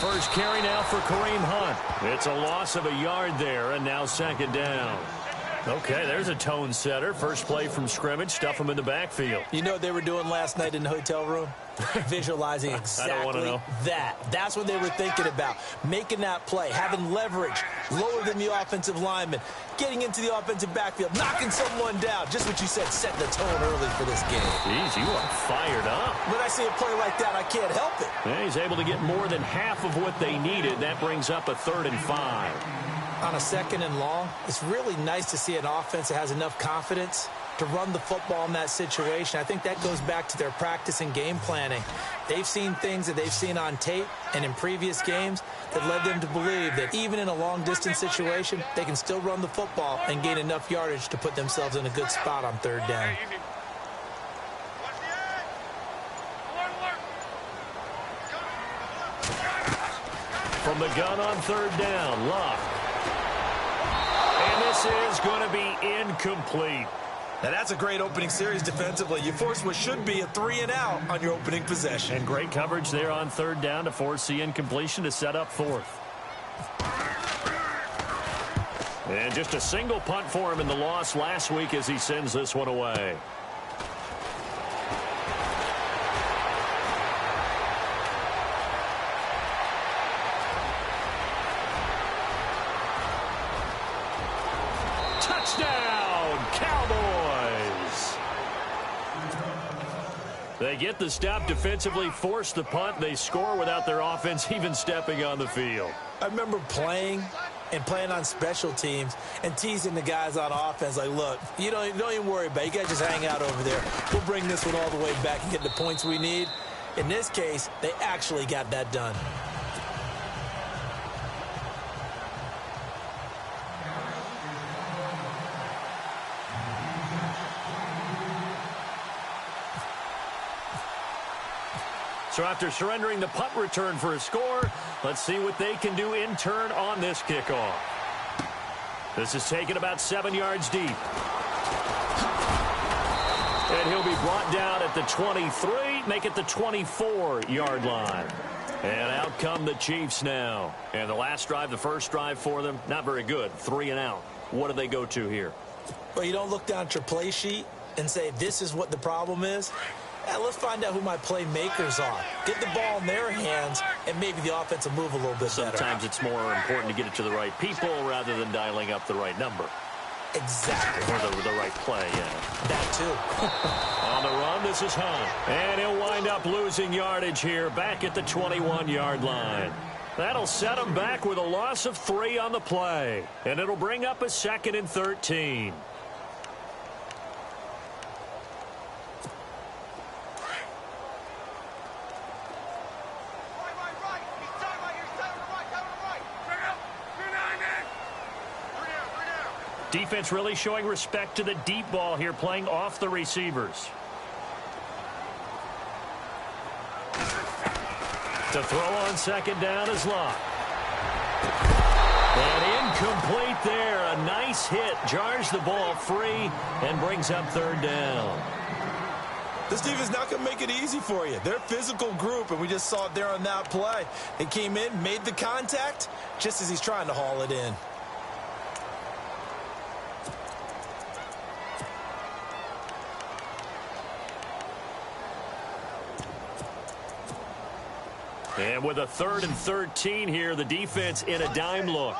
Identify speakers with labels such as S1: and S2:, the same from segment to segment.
S1: first carry now for Kareem Hunt. It's a loss of a yard there, and now second down. Okay, there's a tone setter. First play from scrimmage, stuff him in the backfield.
S2: You know what they were doing last night in the hotel room? Visualizing exactly
S1: I don't want to know.
S2: that. That's what they were thinking about. Making that play, having leverage, lower than the offensive lineman, getting into the offensive backfield, knocking someone down. Just what you said, setting the tone early for this game.
S1: Jeez, you are fired up.
S2: When I see a play like that, I can't help it.
S1: Yeah, he's able to get more than half of what they needed. That brings up a 3rd and 5.
S2: On a 2nd and long, it's really nice to see an offense that has enough confidence to run the football in that situation. I think that goes back to their practice and game planning. They've seen things that they've seen on tape and in previous games that led them to believe that even in a long-distance situation, they can still run the football and gain enough yardage to put themselves in a good spot on 3rd down.
S1: From the gun on 3rd down, Luck. And this is going to be incomplete.
S2: Now, that's a great opening series defensively. You force what should be a 3-and-out on your opening possession.
S1: And great coverage there on 3rd down to force the incompletion to set up 4th. And just a single punt for him in the loss last week as he sends this one away. Touchdown, Cowboys! They get the stop defensively, force the punt. They score without their offense even stepping on the field.
S2: I remember playing on special teams and teasing the guys on offense like, look, you don't even worry about it. You guys just hang out over there. We'll bring this one all the way back and get the points we need. In this case, they actually got that done.
S1: So after surrendering the punt return for a score, let's see what they can do in turn on this kickoff. This is taken about 7 yards deep. And he'll be brought down at the 23, make it the 24-yard line. And out come the Chiefs now. And the last drive, the first drive for them, not very good, 3-and-out. What do they go to here?
S2: Well, you don't look down at your play sheet and say, this is what the problem is. Let's find out who my playmakers are. Get the ball in their hands, and maybe the offense will move a little bit better.
S1: Sometimes it's more important to get it to the right people rather than dialing up the right number.
S2: Exactly.
S1: Or the right play, yeah.
S2: That, too.
S1: On the run, this is Hunt. And he'll wind up losing yardage here back at the 21-yard line. That'll set him back with a loss of 3 on the play. And it'll bring up a 2nd and 13. Defense really showing respect to the deep ball here, playing off the receivers. To throw on 2nd down is Luck. And incomplete there. A nice hit. Jars the ball free and brings up 3rd down.
S2: This team is not going to make it easy for you. They're a physical group, and we just saw it there on that play. They came in, made the contact, just as he's trying to haul it in.
S1: And with a 3rd and 13 here, the defense in a dime look.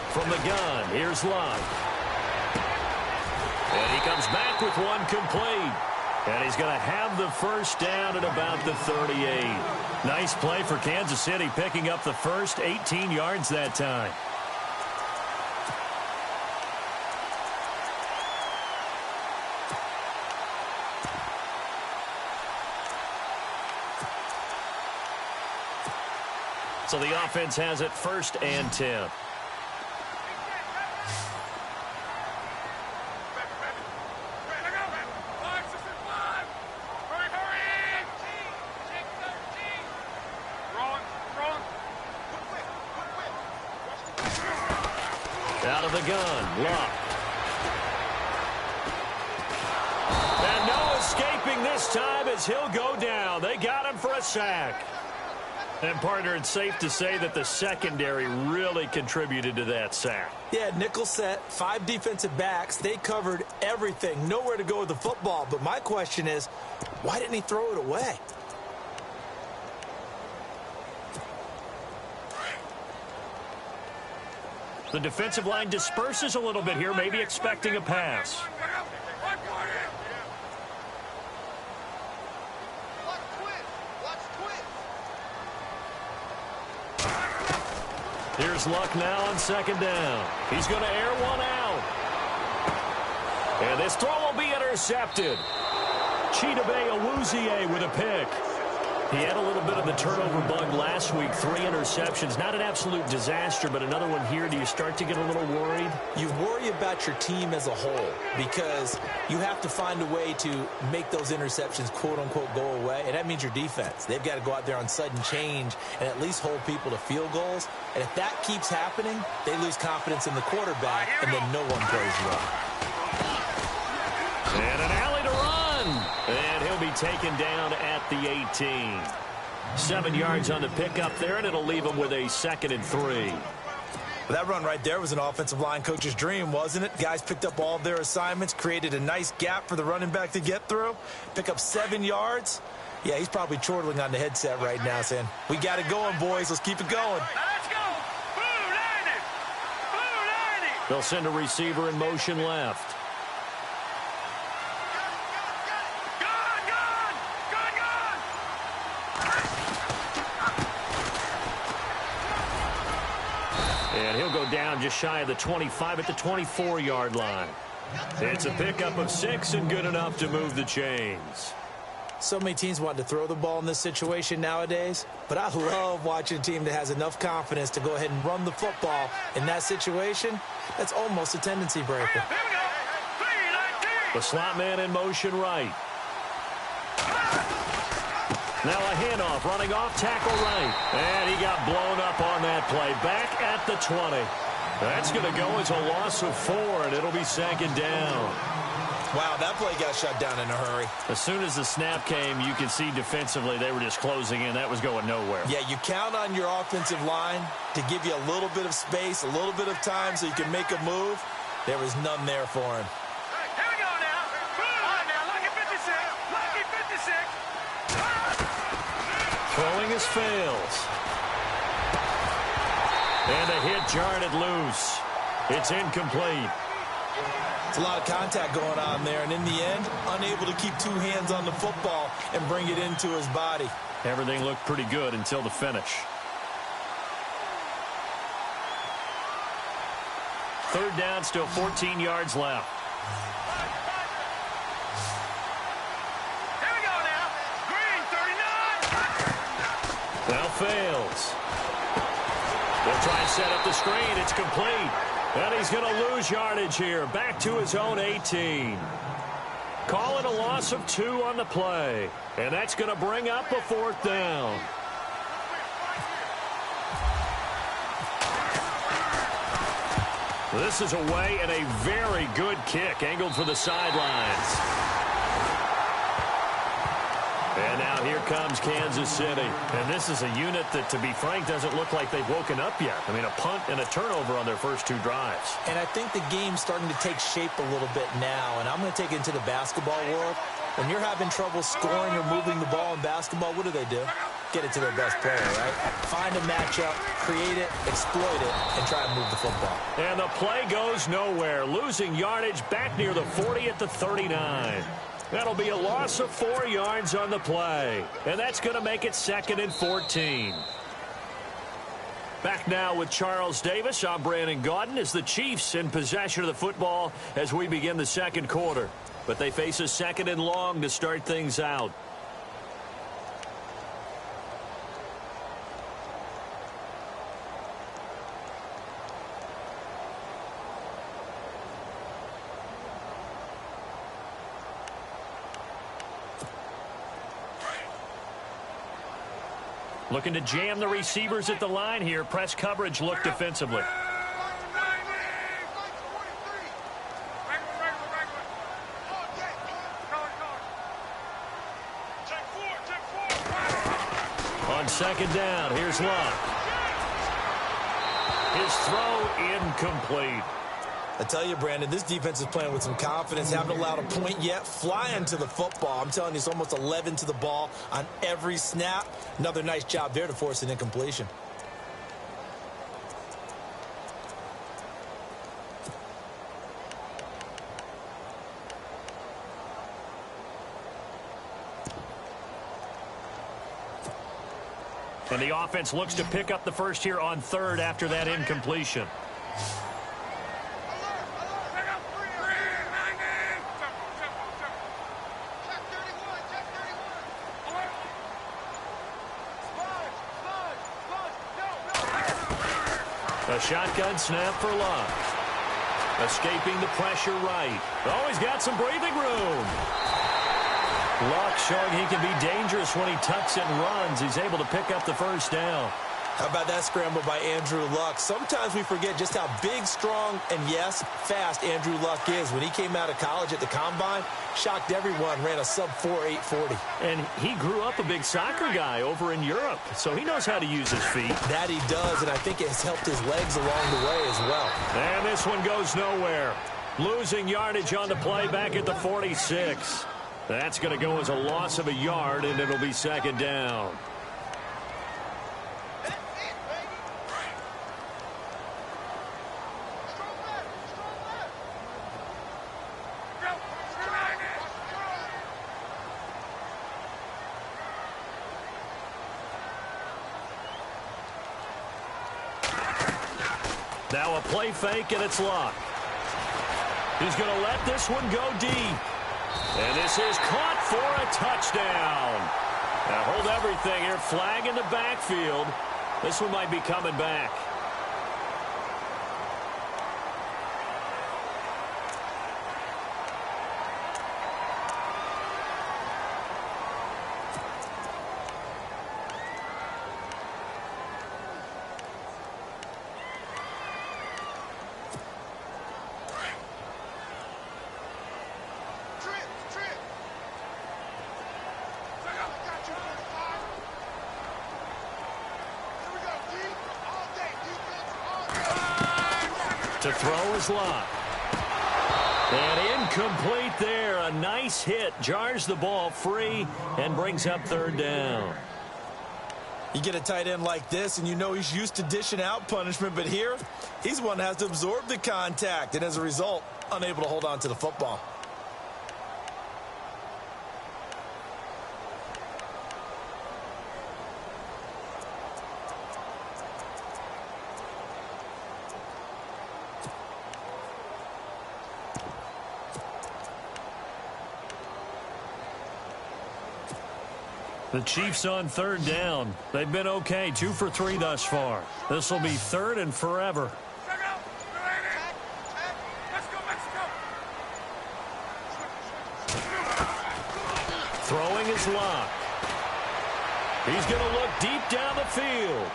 S1: From the gun, here's Luck. And he comes back with one complete. And he's going to have the first down at about the 38. Nice play for Kansas City, picking up the first 18 yards that time. So the offense has it 1st and 10. Out of the gun, Luck. And no escaping this time as he'll go down. They got him for a sack. And, partner, it's safe to say that the secondary really contributed to that sack.
S2: Yeah, nickel set, 5 defensive backs. They covered everything. Nowhere to go with the football. But my question is, why didn't he throw it away?
S1: The defensive line disperses a little bit here, maybe expecting a pass. Here's Luck now on second down. He's going to air one out. And this throw will be intercepted. Chidobe Awuzie with a pick. He had a little bit of the turnover bug last week, 3 interceptions. Not an absolute disaster, but another one here. Do you start to get a little worried?
S2: You worry about your team as a whole because you have to find a way to make those interceptions, quote-unquote, go away, and that means your defense. They've got to go out there on sudden change and at least hold people to field goals. And if that keeps happening, they lose confidence in the quarterback, and then no one plays well.
S1: And an alley to run. And he'll be taken down at the 18. 7 yards on the pickup there, and it'll leave him with a 2nd and 3.
S2: That run right there was an offensive line coach's dream, wasn't it? Guys picked up all of their assignments, created a nice gap for the running back to get through, pick up 7 yards. Yeah, he's probably chortling on the headset right now saying, we got it going, boys. Let's keep it going.
S3: Let's go. Blue 90. Blue 90.
S1: They'll send a receiver in motion left. And he'll go down just shy of the 25 at the 24-yard line. It's a pickup of 6 and good enough to move the chains.
S2: So many teams want to throw the ball in this situation nowadays, but I love watching a team that has enough confidence to go ahead and run the football. In that situation, that's almost a tendency breaker.
S1: The slot man in motion right. Now a handoff, running off, tackle right. And he got blown up on that play. Back at the 20. That's going to go as a loss of 4, and it'll be 2nd down.
S2: Wow, that play got shut down in a hurry.
S1: As soon as the snap came, you could see defensively they were just closing in. That was going nowhere.
S2: Yeah, you count on your offensive line to give you a little bit of space, a little bit of time so you can make a move. There was none there for him.
S3: Here we go now. All right, now, Lucky 56. Lucky 56.
S1: Throwing his fails. And a hit jarred it loose. It's incomplete.
S2: It's a lot of contact going on there, and in the end, unable to keep 2 hands on the football and bring it into his body.
S1: Everything looked pretty good until the finish. 3rd down, still 14 yards left.
S3: Here we go now. Green 39.
S1: Now fails. They'll try and set up the screen. It's complete. And he's going to lose yardage here. Back to his own 18. Call it a loss of 2 on the play. And that's going to bring up a 4th down. This is away and a very good kick angled for the sidelines. And now here comes Kansas City. And this is a unit that, to be frank, doesn't look like they've woken up yet. I mean, a punt and a turnover on their first 2 drives.
S2: And I think the game's starting to take shape a little bit now. And I'm going to take it into the basketball world. When you're having trouble scoring or moving the ball in basketball, what do? Get it to their best player, right? Find a matchup, create it, exploit it, and try to move the football.
S1: And the play goes nowhere. Losing yardage back near the 40 at the 39. That'll be a loss of 4 yards on the play. And that's going to make it 2nd and 14. Back now with Charles Davis. I'm Brandon Gaudin as the Chiefs in possession of the football as we begin the 2nd quarter. But they face a 2nd and long to start things out. Looking to jam the receivers at the line here. Press coverage look defensively. On second down, here's Luck. His throw incomplete.
S2: I tell you, Brandon, this defense is playing with some confidence. Haven't allowed a point yet. Flying to the football. I'm telling you, it's almost 11 to the ball on every snap. Another nice job there to force an incompletion.
S1: And the offense looks to pick up the first here on third after that incompletion. A shotgun snap for Luck. Escaping the pressure right. Oh, he's got some breathing room. Luck showing he can be dangerous when he tucks and runs. He's able to pick up the first down.
S2: How about that scramble by Andrew Luck? Sometimes we forget just how big, strong, and, yes, fast Andrew Luck is. When he came out of college at the Combine, shocked everyone, ran a sub-4 840.
S1: And he grew up a big soccer guy over in Europe, so he knows how to use his feet.
S2: That he does, and I think it has helped his legs along the way as well.
S1: And this one goes nowhere. Losing yardage on the play back at the 46. That's going to go as a loss of a yard, and it'll be second down. Now a play fake, and it's Luck. He's going to let this one go deep. And this is caught for a touchdown. Now hold everything here. Flag in the backfield. This one might be coming back. To throw is Luck. And incomplete there. A nice hit. Jars the ball free and brings up third down.
S2: You get a tight end like this, and you know he's used to dishing out punishment, but here, he's one that has to absorb the contact, and as a result, unable to hold on to the football.
S1: The Chiefs on third down. They've been okay, 2 for 3 thus far. This will be third and forever. Throwing is Luck. He's going to look deep down the field.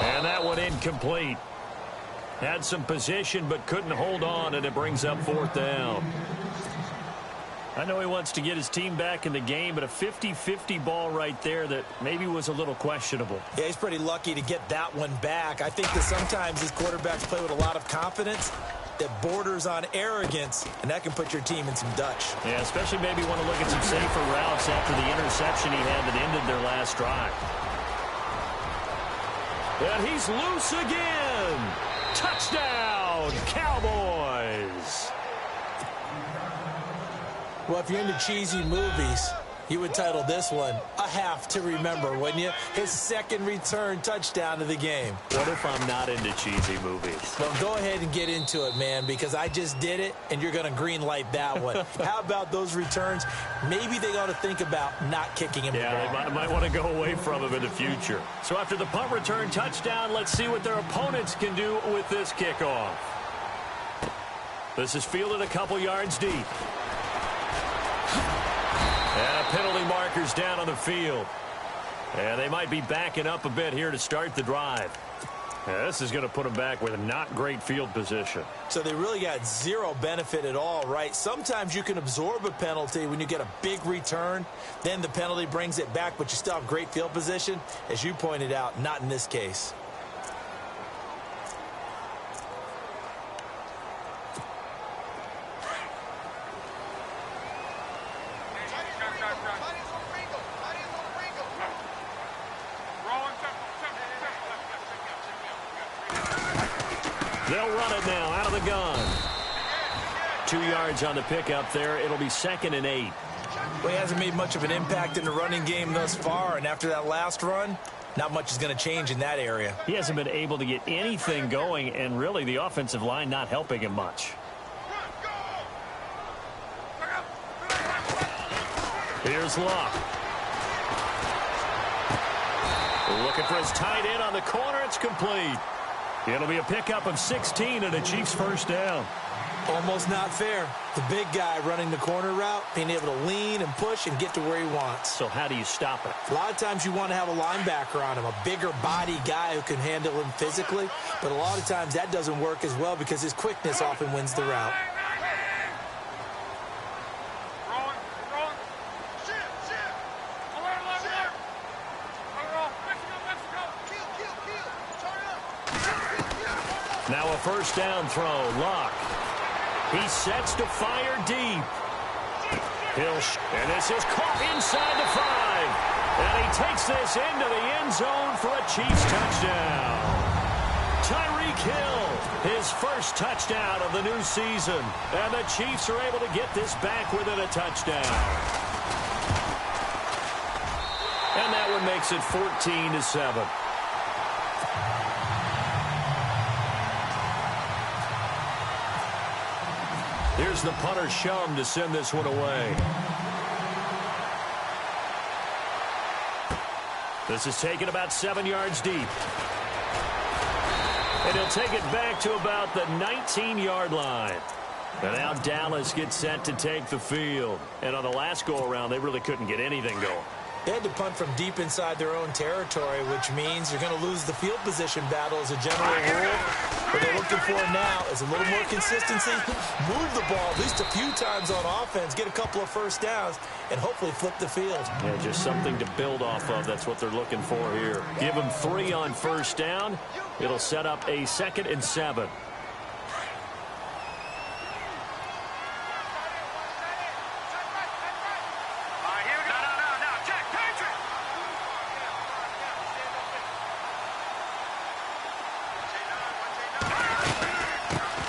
S1: And that one incomplete. Had some position but couldn't hold on, and it brings up fourth down. I know he wants to get his team back in the game, but a 50-50 ball right there that maybe was a little questionable.
S2: Yeah, he's pretty lucky to get that one back. I think that sometimes these quarterbacks play with a lot of confidence that borders on arrogance, and that can put your team in some Dutch.
S1: Yeah, especially maybe want to look at some safer routes after the interception he had that ended their last drive. And he's loose again. Touchdown, Cowboys.
S2: Well, if you're into cheesy movies, you would title this one A Half to Remember, wouldn't you? His second return touchdown of the game.
S1: What if I'm not into cheesy movies?
S2: Well, go ahead and get into it, man, because I just did it, and you're going to green light that one. How about those returns? Maybe they ought to think about not kicking him the ball.
S1: Yeah, they might want to go away from him in the future. So after the punt return touchdown, let's see what their opponents can do with this kickoff. This is fielded a couple yards deep. And penalty markers down on the field. And they might be backing up a bit here to start the drive. Yeah, this is going to put them back with not great field position.
S2: So they really got zero benefit at all, right? Sometimes you can absorb a penalty when you get a big return. Then the penalty brings it back, but you still have great field position. As you pointed out, not in this case.
S1: They'll run it now out of the gun. 2 yards on the pickup there. It'll be 2nd and 8.
S2: Well, he hasn't made much of an impact in the running game thus far, and after that last run, not much is going to change in that area.
S1: He hasn't been able to get anything going, and really the offensive line not helping him much. Here's Luck. Looking for his tight end on the corner. It's complete. It'll be a pickup of 16 and a Chiefs first down.
S2: Almost not fair. The big guy running the corner route, being able to lean and push and get to where he wants.
S1: So how do you stop it?
S2: A lot of times you want to have a linebacker on him, a bigger body guy who can handle him physically. But a lot of times that doesn't work as well because his quickness often wins the route.
S1: Now a first down throw. Luck. He sets to fire deep. And this is caught inside the 5. And he takes this into the end zone for a Chiefs touchdown. Tyreek Hill, his first touchdown of the new season. And the Chiefs are able to get this back within a touchdown. And that one makes it 14-7. Here's the punter Shum to send this one away. This is taken about 7 yards deep. And he'll take it back to about the 19-yard line. And now Dallas gets set to take the field. And on the last go-around, they really couldn't get anything going.
S2: They had to punt from deep inside their own territory, which means you're going to lose the field position battle as a general rule. What they're looking for now is a little more consistency, move the ball at least a few times on offense, get a couple of first downs, and hopefully flip the field.
S1: Yeah, just something to build off of. That's what they're looking for here. Give them 3 on first down. It'll set up a 2nd and 7.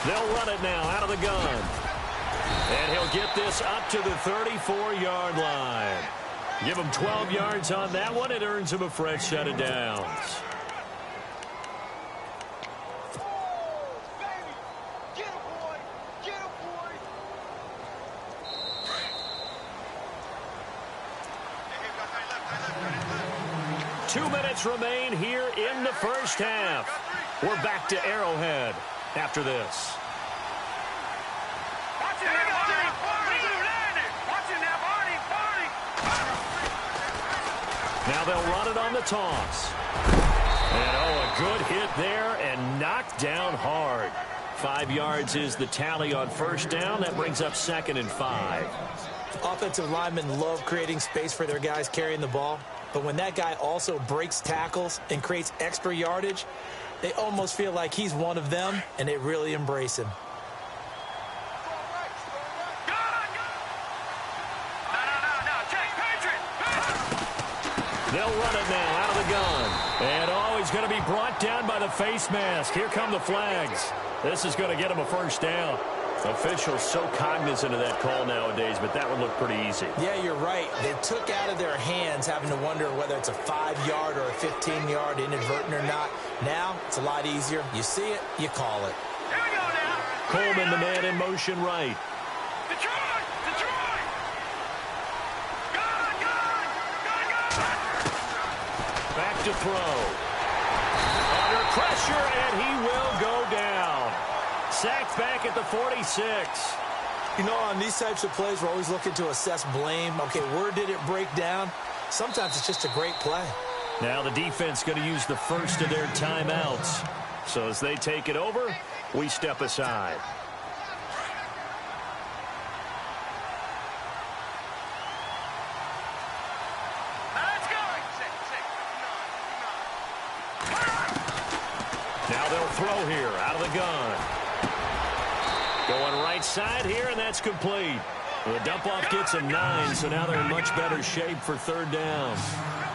S1: They'll run it now out of the gun. And he'll get this up to the 34-yard line. Give him 12 yards on that one. It earns him a fresh set of downs. Two minutes remain here in the first half. We're back to Arrowhead after this. Now they'll run it on the toss. And a good hit there and knocked down hard. 5 yards is the tally on first down. That brings up 2nd and 5.
S2: Offensive linemen love creating space for their guys carrying the ball. But when that guy also breaks tackles and creates extra yardage, they almost feel like he's one of them, and they really embrace him.
S1: They'll run it now out of the gun. And he's going to be brought down by the face mask. Here come the flags. This is going to get him a first down. Officials so cognizant of that call nowadays, but that one looked pretty easy.
S2: Yeah, you're right. They took out of their hands having to wonder whether it's a 5-yard or a 15-yard inadvertent or not. Now, it's a lot easier. You see it, you call it.
S3: Here we go now.
S1: Coleman, the man in motion right.
S3: Detroit! Detroit! Gone!
S1: Back to throw. Under pressure, and he will go down. Sacked back at the 46.
S2: You know, on these types of plays, we're always looking to assess blame. Okay, where did it break down? Sometimes it's just a great play.
S1: Now the defense going to use the first of their timeouts. So as they take it over, we step aside. Now they'll throw here out of the gun. Going right side here, and that's complete. The dump-off gets a 9, so now they're in much better shape for third down.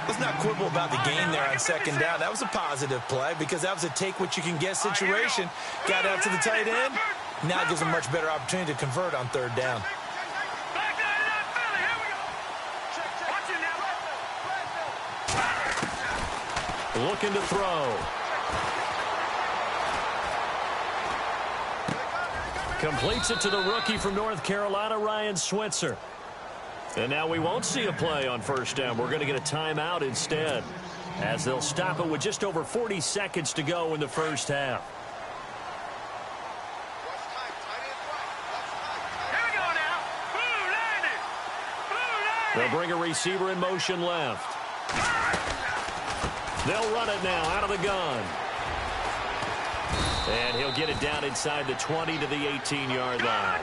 S2: Let's not quibble about the gain there on second down. That was a positive play because that was a take-what-you-can-get situation. Got out to the tight end. Now it gives them a much better opportunity to convert on third down.
S1: Looking to throw. Completes it to the rookie from North Carolina, Ryan Switzer. And now we won't see a play on first down. We're going to get a timeout instead, as they'll stop it with just over 40 seconds to go in the first half. They'll bring a receiver in motion left. They'll run it now out of the gun. And he'll get it down inside the 20 to the 18-yard line.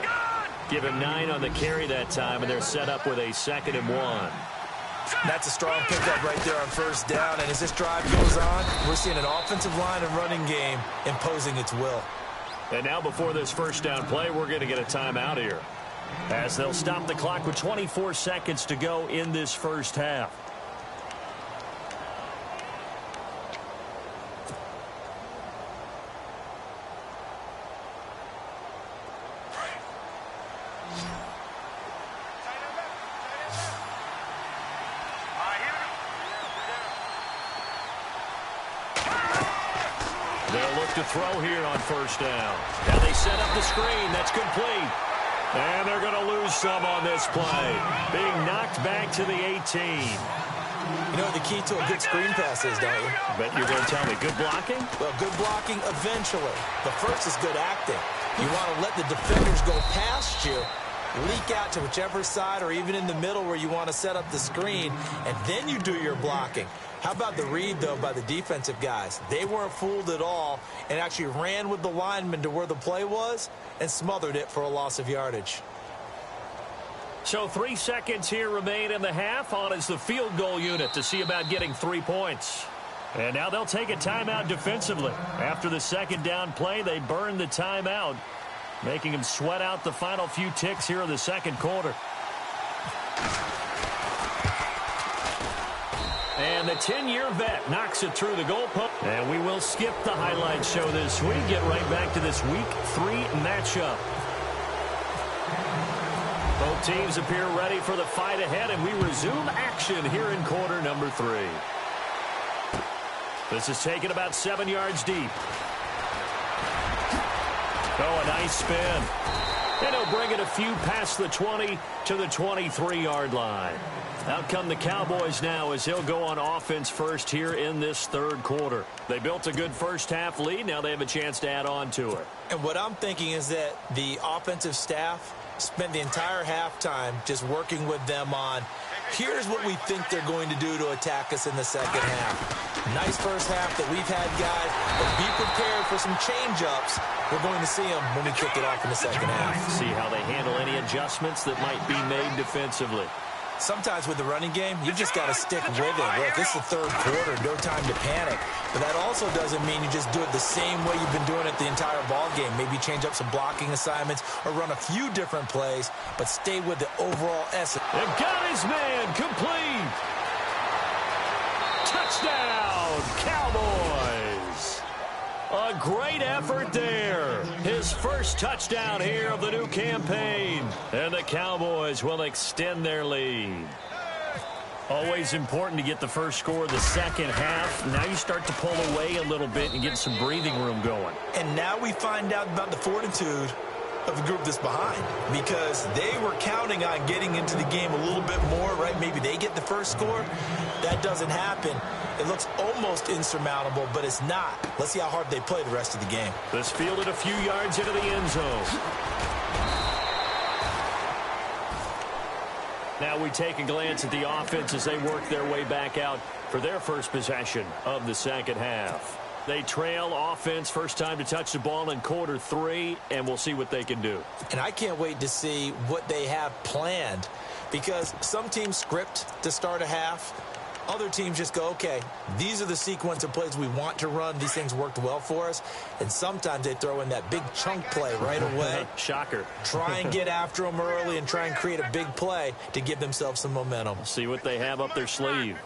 S1: Give him 9 on the carry that time, and they're set up with a 2nd and 1.
S2: That's a strong pickup right there on first down. And as this drive goes on, we're seeing an offensive line and running game imposing its will.
S1: And now before this first down play, we're going to get a timeout here, as they'll stop the clock with 24 seconds to go in this first half. To throw here on first down. Now they set up the screen. That's complete. And they're going to lose some on this play. Being knocked back to the 18.
S2: You know what the key to a good screen pass is, don't you?
S1: Bet you're going to tell me good blocking?
S2: Well, good blocking eventually. The first is good acting. You want to let the defenders go past you, leak out to whichever side or even in the middle where you want to set up the screen, and then you do your blocking. How about the read, though, by the defensive guys? They weren't fooled at all and actually ran with the lineman to where the play was and smothered it for a loss of yardage.
S1: So 3 seconds here remain in the half. On is the field goal unit to see about getting 3 points. And now they'll take a timeout defensively. After the second down play, they burn the timeout, making them sweat out the final few ticks here in the second quarter. And the 10-year vet knocks it through the goalpost. And we will skip the highlight show this week. Get right back to this Week 3 matchup. Both teams appear ready for the fight ahead, and we resume action here in quarter number 3. This is taken about 7 yards deep. Oh, a nice spin. And he'll bring it a few past the 20 to the 23-yard line. Out come the Cowboys now as he'll go on offense first here in this third quarter. They built a good first half lead. Now they have a chance to add on to it.
S2: And what I'm thinking is that the offensive staff spent the entire halftime just working with them on, here's what we think they're going to do to attack us in the second half. Nice first half that we've had, guys, but be prepared for some change-ups. We're going to see them when we kick it off in the second half.
S1: See how they handle any adjustments that might be made defensively.
S2: Sometimes with the running game, you just got to stick with it. Look, this is the third quarter, no time to panic. But that also doesn't mean you just do it the same way you've been doing it the entire ball game. Maybe change up some blocking assignments or run a few different plays, but stay with the overall essence.
S1: They got his man complete. Touchdown, Cowboys. A great effort there. His first touchdown here of the new campaign. And the Cowboys will extend their lead. Always important to get the first score of the second half. Now you start to pull away a little bit and get some breathing room going.
S2: And now we find out about the fortitude of the group that's behind, because they were counting on getting into the game a little bit more, right? Maybe they get the first score. That doesn't happen. It looks almost insurmountable, but it's not. Let's see how hard they play the rest of the game.
S1: This fielded a few yards into the end zone. Now we take a glance at the offense as they work their way back out for their first possession of the second half. They trail offense, first time to touch the ball in quarter 3, and we'll see what they can do.
S2: And I can't wait to see what they have planned, because some teams script to start a half. Other teams just go, okay, these are the sequence of plays we want to run. These things worked well for us. And sometimes they throw in that big chunk play right away.
S1: Shocker.
S2: Try and get after them early and try and create a big play to give themselves some momentum.
S1: See what they have up their sleeve.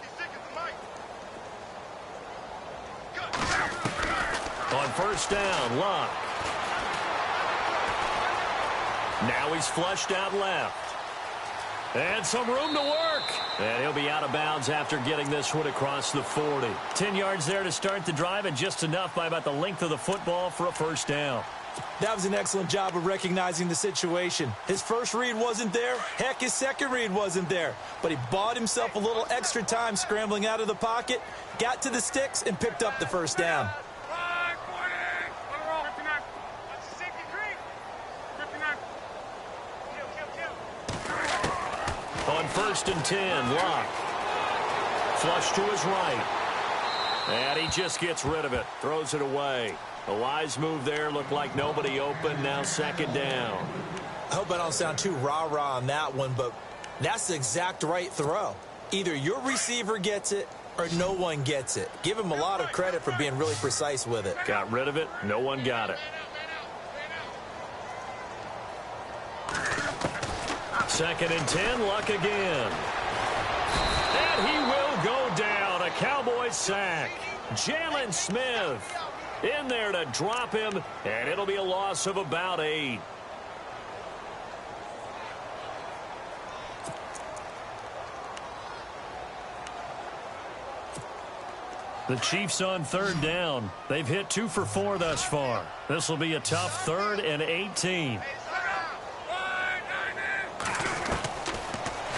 S1: On first down, Luck. Now he's flushed out left. And some room to work. And he'll be out of bounds after getting this one across the 40. 10 yards there to start the drive, and just enough by about the length of the football for a first down.
S2: That was an excellent job of recognizing the situation. His first read wasn't there. Heck, his second read wasn't there. But he bought himself a little extra time scrambling out of the pocket, got to the sticks, and picked up the first down.
S1: On first and 10, Lock. Flush to his right. And he just gets rid of it. Throws it away. A wise move there. Looked like nobody open. Now second down.
S2: I hope I don't sound too rah-rah on that one, but that's the exact right throw. Either your receiver gets it or no one gets it. Give him a lot of credit for being really precise with it.
S1: Got rid of it. No one got it. Second and 10, Luck again. And he will go down. A Cowboys sack. Jalen Smith in there to drop him, and it'll be a loss of about 8. The Chiefs on third down. They've hit 2 for 4 thus far. This will be a tough 3rd and 18.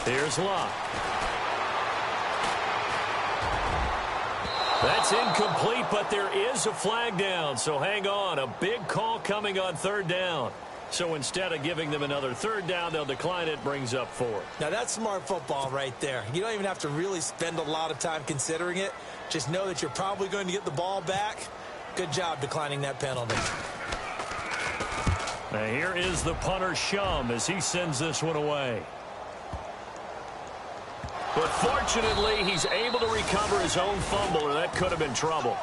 S1: Here's Luck. That's incomplete, but there is a flag down, so hang on. A big call coming on third down. So instead of giving them another third down, they'll decline it, brings up 4.
S2: Now, that's smart football right there. You don't even have to really spend a lot of time considering it. Just know that you're probably going to get the ball back. Good job declining that penalty.
S1: Now here is the punter, Shum, as he sends this one away. But fortunately, he's able to recover his own fumble, or that could have been trouble.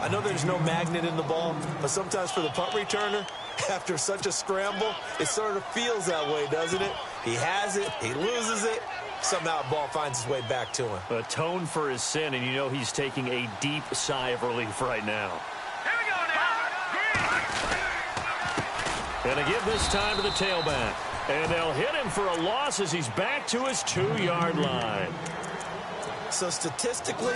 S2: I know there's no magnet in the ball, but sometimes for the punt returner, after such a scramble, it sort of feels that way, doesn't it? He has it, he loses it, somehow the ball finds its way back to him.
S1: Atone for his sin, and you know he's taking a deep sigh of relief right now.
S3: Here we go now.
S1: And to give this time to the tailback. And they'll hit him for a loss as he's back to his 2-yard line.
S2: So statistically,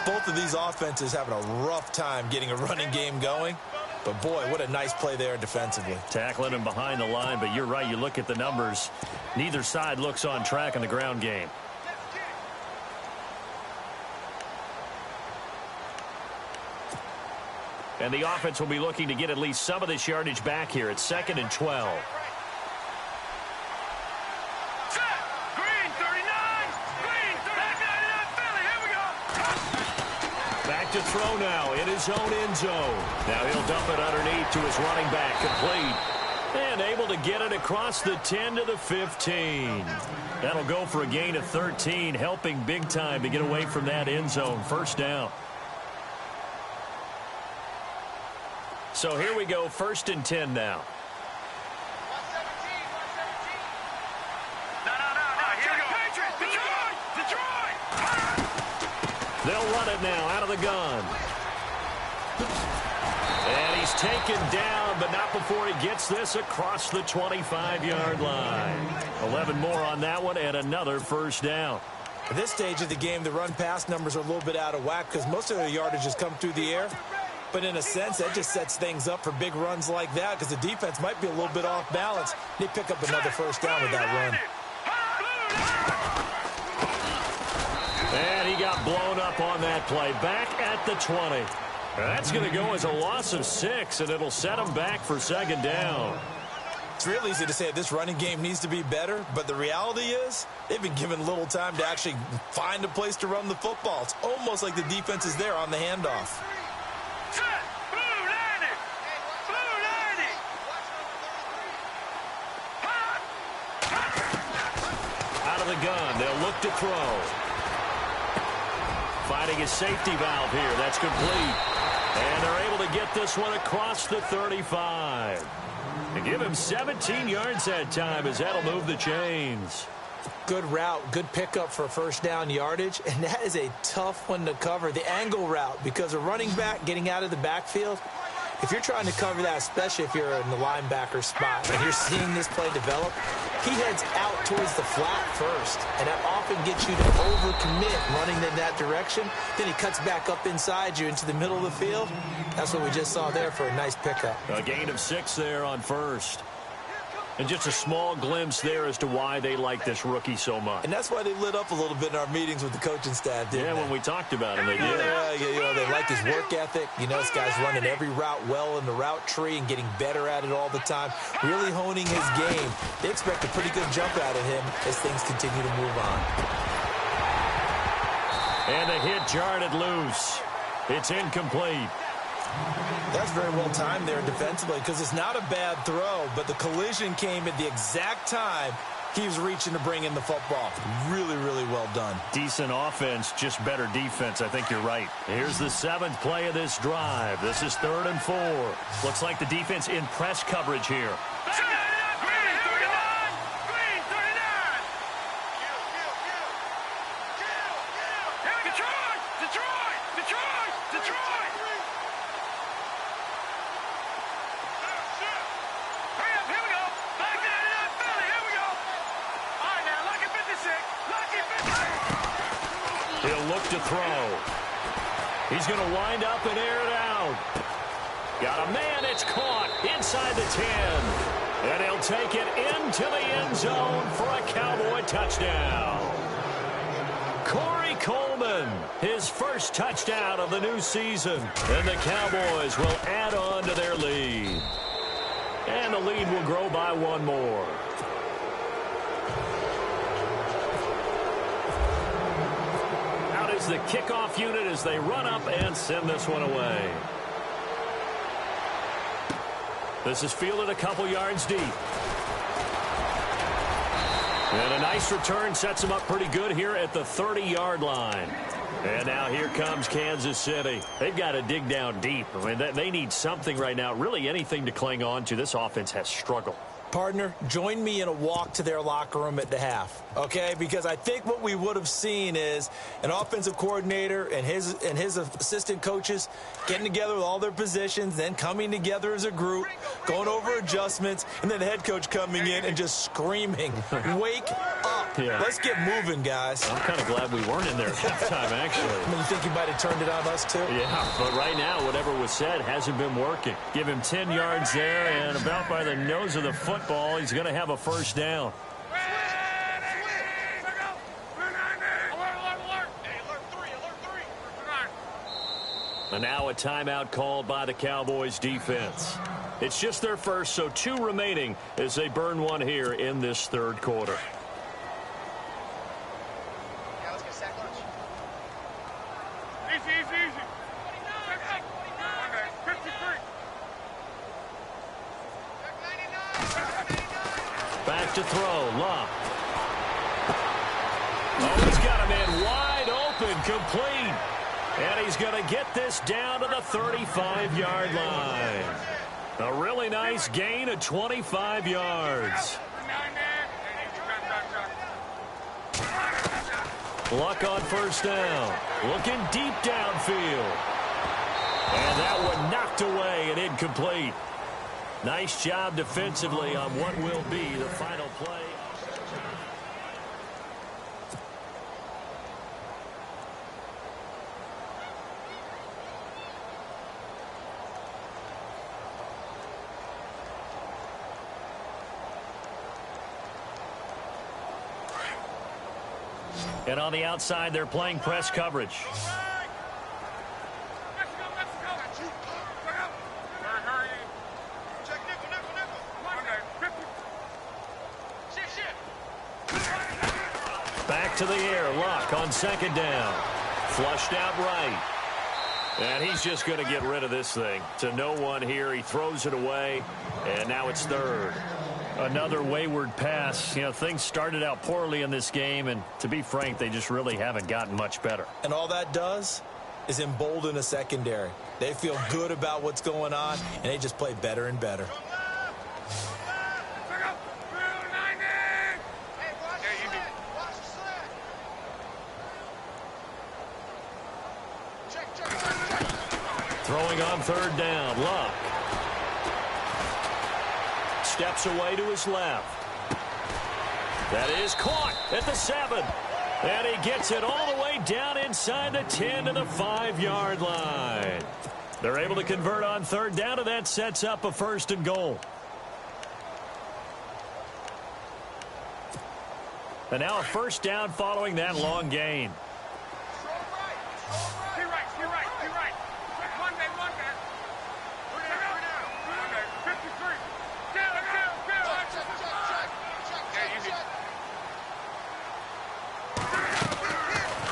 S2: both of these offenses having a rough time getting a running game going. But, boy, what a nice play there defensively.
S1: Tackling him behind the line, but you're right. You look at the numbers. Neither side looks on track in the ground game. And the offense will be looking to get at least some of this yardage back here. It's 2nd and 12. To throw now in his own end zone. Now he'll dump it underneath to his running back, complete. And able to get it across the 10 to the 15. That'll go for a gain of 13, helping big time to get away from that end zone. First down. So here we go, 1st and 10 now. They'll run it now out of the gun. And he's taken down, but not before he gets this across the 25-yard line. 11 more on that one, and another first down.
S2: At this stage of the game, the run-pass numbers are a little bit out of whack because most of their yardage has come through the air. But in a sense, that just sets things up for big runs like that because the defense might be a little bit off balance. They pick up another first down with that run.
S1: And he got blown up on that play. Back at the 20. That's going to go as a loss of 6, and it'll set him back for second down.
S2: It's real easy to say this running game needs to be better, but the reality is they've been given little time to actually find a place to run the football. It's almost like the defense is there on the handoff.
S1: Out of the gun, they'll look to throw. Finding a safety valve here. That's complete. And they're able to get this one across the 35. And give him 17 yards that time as that'll move the chains.
S2: Good route, good pickup for first down yardage, and that is a tough one to cover, the angle route, because a running back getting out of the backfield, if you're trying to cover that, especially if you're in the linebacker spot and you're seeing this play develop, he heads out towards the flat first, and that often gets you to overcommit running in that direction. Then he cuts back up inside you into the middle of the field. That's what we just saw there for a nice pickup.
S1: A gain of 6 there on first. And just a small glimpse there as to why they like this rookie so much.
S2: And that's why they lit up a little bit in our meetings with the coaching staff, didn't they?
S1: Yeah, when we talked about him, they did.
S2: Yeah, you know, they like his work ethic. You know, this guy's running every route well in the route tree and getting better at it all the time, really honing his game. They expect a pretty good jump out of him as things continue to move on.
S1: And the hit jarred it loose. It's incomplete.
S2: That's very well timed there defensively because it's not a bad throw, but the collision came at the exact time he was reaching to bring in the football. Really, really well done.
S1: Decent offense, just better defense. I think you're right. Here's the 7th play of this drive. This is 3rd and 4. Looks like the defense in press coverage here. He'll look to throw. He's going to wind up and air it out. Got a man. It's caught inside the 10. And he'll take it into the end zone for a Cowboy touchdown. Corey Coleman, his first touchdown of the new season. And the Cowboys will add on to their lead. And the lead will grow by 1 more. The kickoff unit as they run up and send this one away. This is fielded a couple yards deep. And a nice return sets them up pretty good here at the 30-yard line. And now here comes Kansas City. They've got to dig down deep. I mean, they need something right now, really anything to cling on to. This offense has struggled.
S2: Partner, join me in a walk to their locker room at the half, okay? Because I think what we would have seen is an offensive coordinator and his assistant coaches getting together with all their positions, then coming together as a group, going over adjustments, and then the head coach coming in and just screaming, "Wake up.
S1: Yeah.
S2: Let's get moving, guys."
S1: I'm kind of glad we weren't in there at halftime, actually.
S2: I mean, you think he might have turned it on us, too?
S1: Yeah, but right now, whatever was said hasn't been working. Give him 10 yards there, and about by the nose of the football, he's going to have a first down. And now a timeout called by the Cowboys defense. It's just their first, so 2 remaining as they burn one here in this 3rd quarter. Back to throw. Love. Oh, he's got a man wide open, complete. And he's going to get this down to the 35-yard line. A really nice gain of 25 yards. Luck on first down. Looking deep downfield. And that one knocked away and incomplete. Nice job defensively on what will be the final play. And on the outside, they're playing press coverage. Back to the air. Luck on second down. Flushed out right. And he's just going to get rid of this thing. To no one here. He throws it away. And now it's third. Another wayward pass. You know, things started out poorly in this game. And to be frank, they just really haven't gotten much better.
S2: And all that does is embolden a secondary. They feel good about what's going on, and they just play better and better.
S1: Throwing on third down. Luck. Steps away to his left. That is caught at the 7. And he gets it all the way down inside the 10 to the 5-yard line. They're able to convert on third down, and that sets up a 1st and goal. And now a 1st down following that long gain.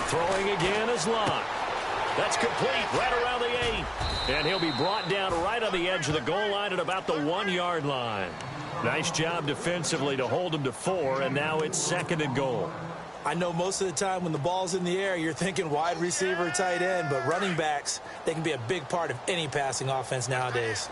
S1: Throwing again is Locke. That's complete right around the 8. And he'll be brought down right on the edge of the goal line at about the 1-yard line. Nice job defensively to hold him to 4, and now it's 2nd and goal.
S2: I know most of the time when the ball's in the air, you're thinking wide receiver, tight end, but running backs, they can be a big part of any passing offense nowadays.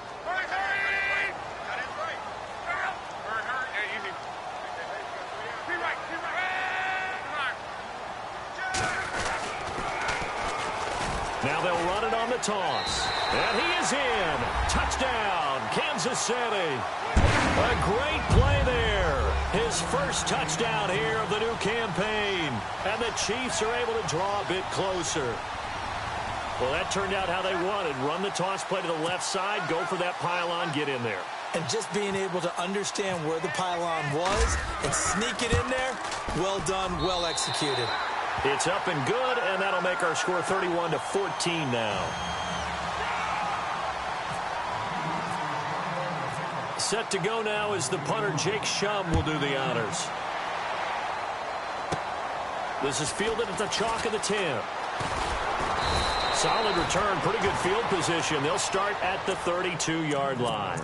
S1: Now they'll run it on the toss. And he is in. Touchdown, Kansas City. A great play there. His first touchdown here of the new campaign. And the Chiefs are able to draw a bit closer. Well, that turned out how they wanted. Run the toss play to the left side, go for that pylon, get in there.
S2: And just being able to understand where the pylon was and sneak it in there, well done, well executed.
S1: It's up and good, and that'll make our score 31-14 now. Set to go now is the punter, Jake Shum, will do the honors. This is fielded at the chalk of the 10. Solid return, pretty good field position. They'll start at the 32-yard line.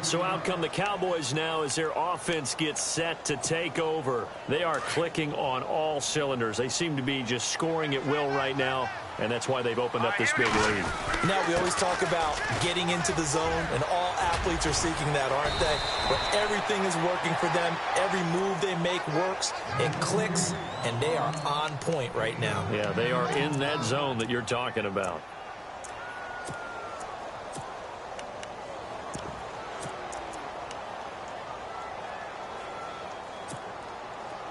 S1: So out come the Cowboys now as their offense gets set to take over. They are clicking on all cylinders. They seem to be just scoring at will right now, and that's why they've opened up this big lead.
S2: Now, we always talk about getting into the zone, and all athletes are seeking that, aren't they? Where everything is working for them. Every move they make works. It clicks, and they are on point right now.
S1: Yeah, they are in that zone that you're talking about.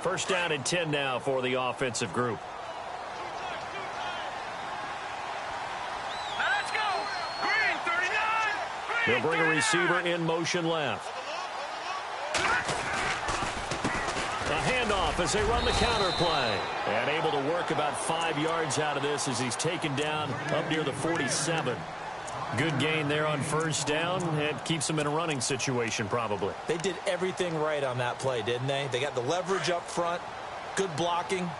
S1: First down and 10 now for the offensive group.
S3: Let's go. Green, 39.
S1: They'll bring a receiver in motion left. A handoff as they run the counter play. And able to work about 5 yards out of this as he's taken down up near the 47. Good gain there on first down. It keeps them in a running situation probably.
S2: They did everything right on that play, didn't they? They got the leverage up front, good blocking,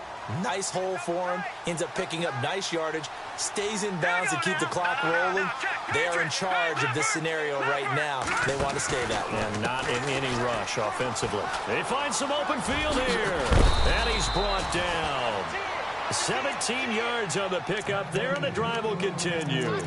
S2: nice hole for him, ends up picking up nice yardage, stays in bounds to keep the clock rolling. They are in charge of this scenario right now. They want to stay that way.
S1: And not in any rush offensively. They find some open field here. And he's brought down. 17 yards on the pickup there, and the drive will continue.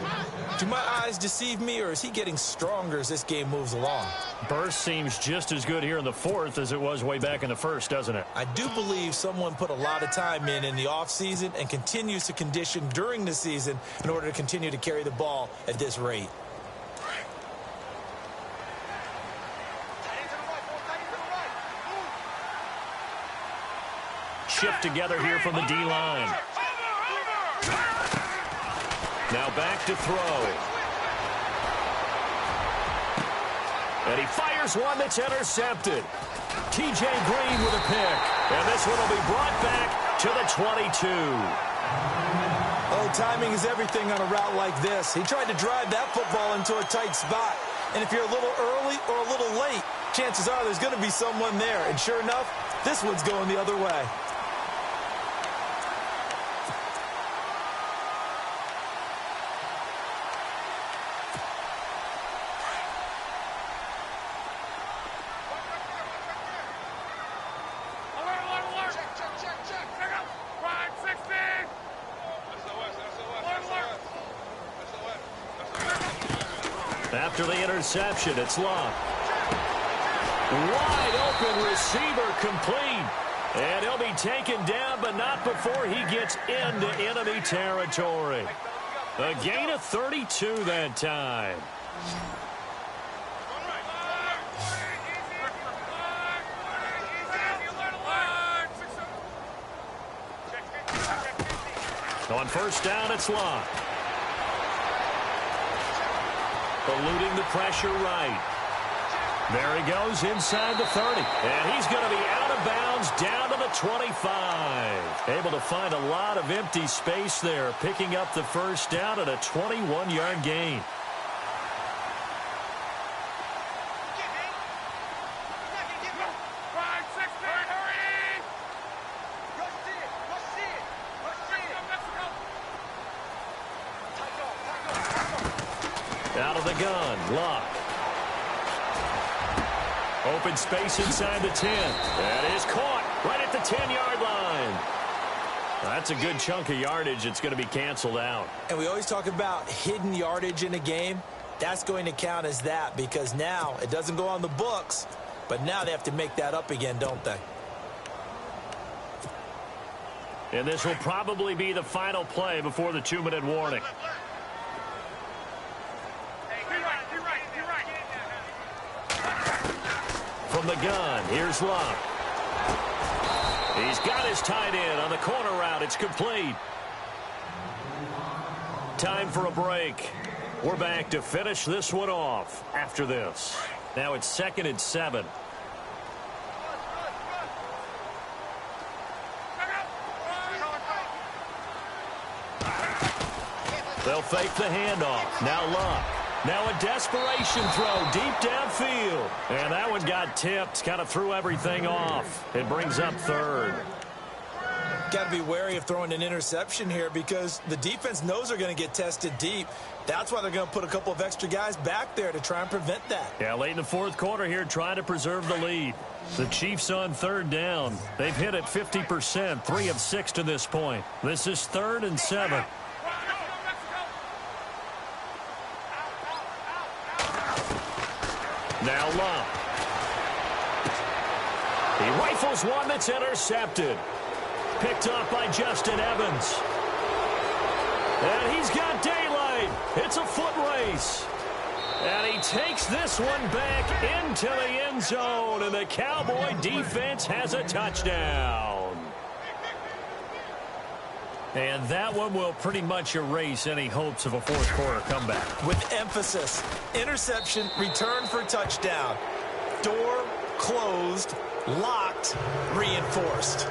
S2: Do my eyes deceive me, or is he getting stronger as this game moves along?
S1: Burst seems just as good here in the fourth as it was way back in the first, doesn't it?
S2: I do believe someone put a lot of time in the offseason and continues to condition during the season in order to continue to carry the ball at this rate.
S1: Shift together here from the D-line. Now back to throw. And he fires one that's intercepted. T.J. Green with a pick. And this one will be brought back to the 22.
S2: Oh, timing is everything on a route like this. He tried to drive that football into a tight spot. And if you're a little early or a little late, chances are there's going to be someone there. And sure enough, this one's going the other way.
S1: After the interception, it's Luck. Wide open receiver complete. And he'll be taken down, but not before he gets into enemy territory. A gain of 32 that time. On first down, it's Luck. Eluding the pressure right. There he goes inside the 30. And he's going to be out of bounds down to the 25. Able to find a lot of empty space there, picking up the first down at a 21-yard gain. Out of the gun, Luck. Open space inside the 10. That is caught right at the 10-yard line. That's a good chunk of yardage. It's going to be canceled out.
S2: And we always talk about hidden yardage in a game. That's going to count as that because now it doesn't go on the books, but now they have to make that up again, don't they?
S1: And this will probably be the final play before the 2-minute warning. From the gun, here's Luck. He's got his tight end on the corner route. It's complete. Time for a break. We're back to finish this one off after this. Now it's 2nd and 7. They'll fake the handoff. Now Luck. Now a desperation throw deep downfield. And that one got tipped. Kind of threw everything off. It brings up 3rd.
S2: Got to be wary of throwing an interception here because the defense knows they're going to get tested deep. That's why they're going to put a couple of extra guys back there to try and prevent that.
S1: Yeah, late in the 4th quarter here, trying to preserve the lead. The Chiefs on 3rd down. They've hit it 50%, 3 of 6 to this point. This is 3rd and 7. Now Luck. He rifles one that's intercepted. Picked up by Justin Evans. And he's got daylight. It's a foot race. And he takes this one back into the end zone. And the Cowboy defense has a touchdown. And that one will pretty much erase any hopes of a 4th quarter comeback.
S2: With emphasis, interception, return for touchdown. Door closed, locked, reinforced.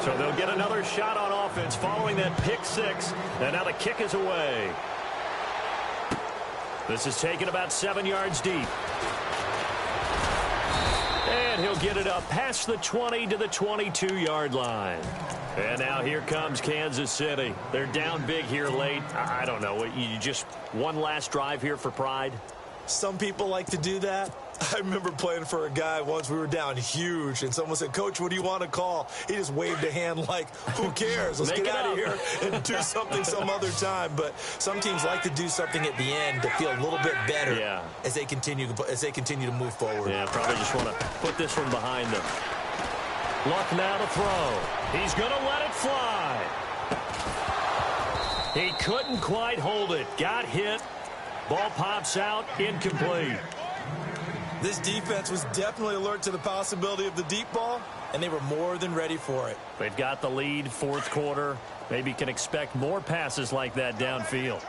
S1: So they'll get another shot on offense following that pick 6. And now the kick is away. This is taken about 7 yards deep. And he'll get it up past the 20 to the 22-yard line. And now here comes Kansas City. They're down big here late. I don't know. You just one last drive here for pride?
S2: Some people like to do that. I remember playing for a guy once. We were down huge, and someone said, "Coach, what do you want to call?" He just waved a hand like, who cares? Let's get out of here and do something some other time. But some teams like to do something at the end to feel a little bit better as they continue to move forward.
S1: Yeah, probably just want to put this one behind them. Luck now to throw. He's going to let it fly. He couldn't quite hold it. Got hit. Ball pops out. Incomplete.
S2: This defense was definitely alert to the possibility of the deep ball, and they were more than ready for it.
S1: They've got the lead, 4th quarter. Maybe can expect more passes like that downfield.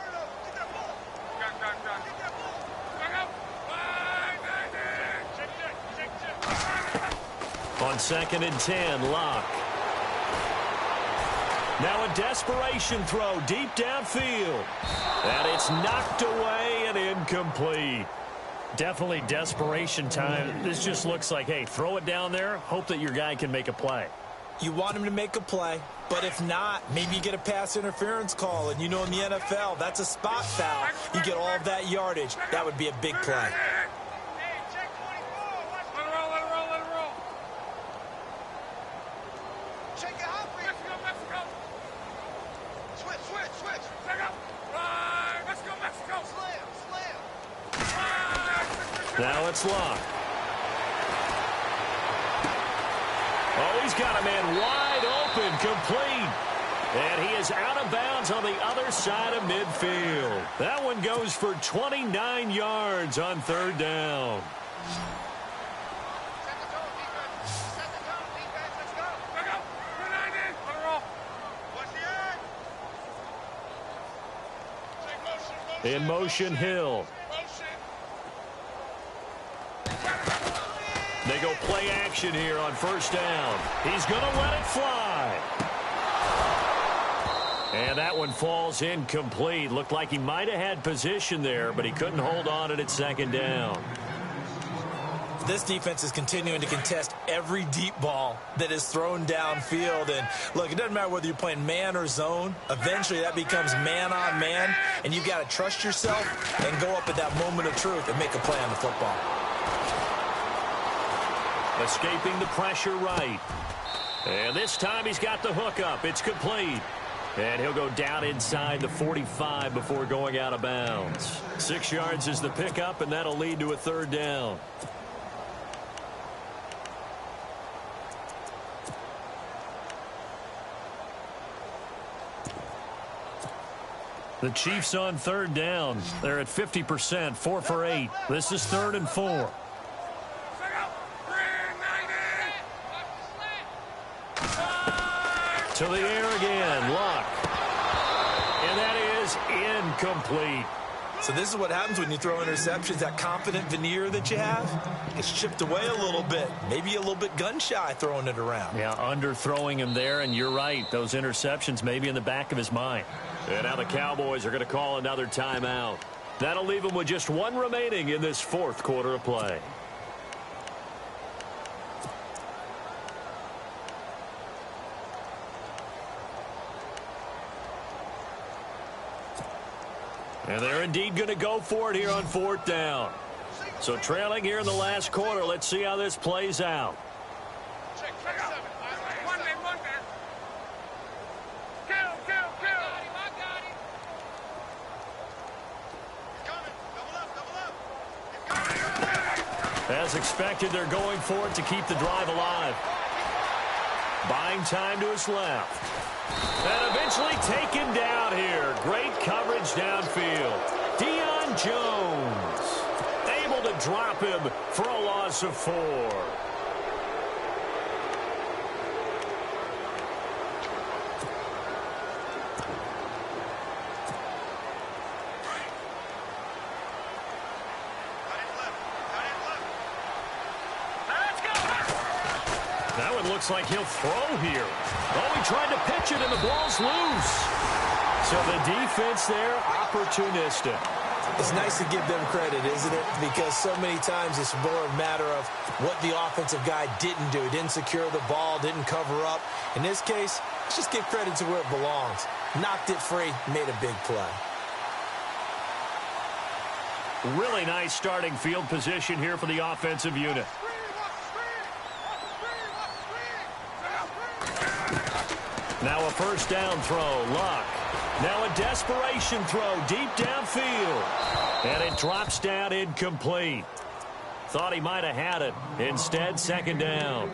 S1: On 2nd and 10, Luck. Now a desperation throw deep downfield. And it's knocked away and incomplete. Definitely desperation time. This just looks like, hey, throw it down there, hope that your guy can make a play.
S2: You want him to make a play, but if not, maybe you get a pass interference call. And you know in the NFL, that's a spot foul. You get all of that yardage. That would be a big play.
S3: Switch. Check out. Right. Let's go, Mexico. Slam.
S1: Now it's Luck. Oh, he's got a man wide open, complete. And he is out of bounds on the other side of midfield. That one goes for 29 yards on third down.
S3: Set the tone, defense. Let's go. Look out. 290. On the roll. What's the end?
S1: In motion, Hill. They go play action here on first down. He's going to let it fly. And that one falls incomplete. Looked like he might have had position there, but he couldn't hold on at second down.
S2: This defense is continuing to contest every deep ball that is thrown downfield. And, look, it doesn't matter whether you're playing man or zone. Eventually, that becomes man on man, and you've got to trust yourself and go up at that moment of truth and make a play on the football.
S1: Escaping the pressure right. And this time he's got the hook up. It's complete. And he'll go down inside the 45 before going out of bounds. 6 yards is the pickup, and that'll lead to a third down. The Chiefs on third down. They're at 50%, 4 for 8. This is 3rd and 4. To the air again, Luck. And that is incomplete.
S2: So this is what happens when you throw interceptions. That confident veneer that you have gets chipped away a little bit. Maybe a little bit gun-shy throwing it around.
S1: Yeah, underthrowing him there, and you're right. Those interceptions may be in the back of his mind. And now the Cowboys are going to call another timeout. That'll leave them with just one remaining in this fourth quarter of play. And they're indeed going to go for it here on fourth down. So trailing here in the last quarter. Let's see how this plays out.
S3: Check out. One man. Kill. I got him. Coming. Double up.
S1: As expected, they're going for it to keep the drive alive. Buying time to his left. And eventually taken down here. Great coverage downfield. Deion Jones able to drop him for a loss of 4. That one looks like he'll throw here. Oh, he tried to pitch it, and the ball's loose. So the defense there, opportunistic.
S2: It's nice to give them credit, isn't it? Because so many times it's more a matter of what the offensive guy didn't do. Didn't secure the ball, didn't cover up. In this case, let's just give credit to where it belongs. Knocked it free, made a big play.
S1: Really nice starting field position here for the offensive unit. Now a first down throw, Luck. Now a desperation throw deep downfield. And it drops down incomplete. Thought he might have had it. Instead, second down.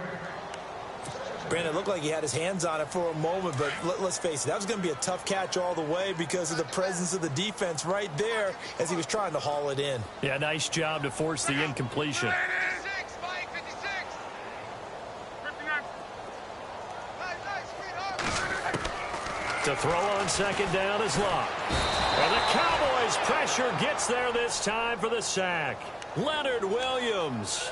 S2: Brandon, it looked like he had his hands on it for a moment, but let's face it, that was going to be a tough catch all the way because of the presence of the defense right there as he was trying to haul it in.
S1: Yeah, nice job to force the incompletion. To throw on second down is Luck. And the Cowboys' pressure gets there this time for the sack. Leonard Williams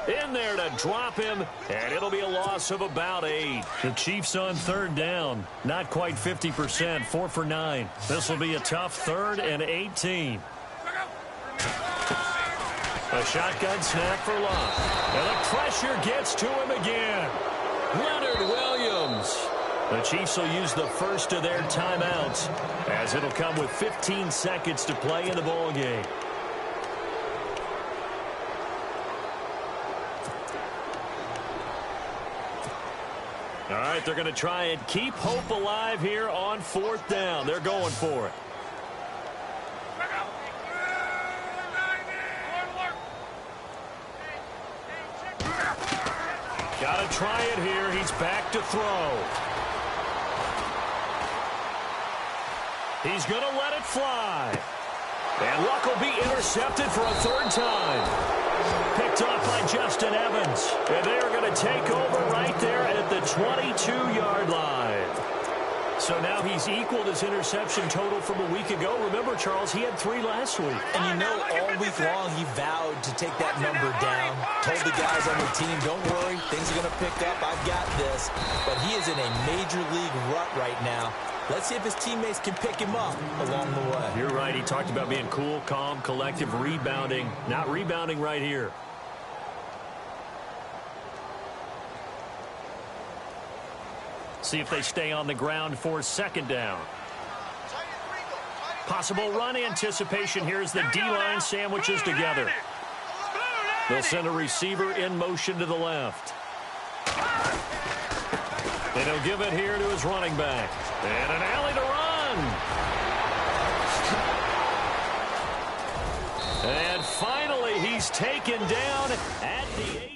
S1: in there to drop him, and it'll be a loss of about 8. The Chiefs on third down, not quite 50%, 4 for 9. This will be a tough 3rd and 18. A shotgun snap for Luck. And the pressure gets to him again. Leonard Williams. The Chiefs will use the first of their timeouts as it'll come with 15 seconds to play in the ball game. All right, they're going to try and keep hope alive here on 4th down. They're going for it. Got to try it here. He's back to throw. He's going to let it fly. And Luck will be intercepted for a 3rd time. Picked off by Justin Evans. And they are going to take over right there at the 22-yard line. So now he's equaled his interception total from a week ago. Remember, Charles, he had 3 last week.
S2: And you know, all week long he vowed to take that number down. Told the guys on the team, don't worry, things are going to pick up. I've got this. But he is in a major league rut right now. Let's see if his teammates can pick him up along the way.
S1: You're right. He talked about being cool, calm, collective, rebounding. Not rebounding right here. See if they stay on the ground for 2nd down. Possible run anticipation here as the D-line sandwiches together. They'll send a receiver in motion to the left. And he'll give it here to his running back. And an alley to run. And finally, he's taken down at the 8.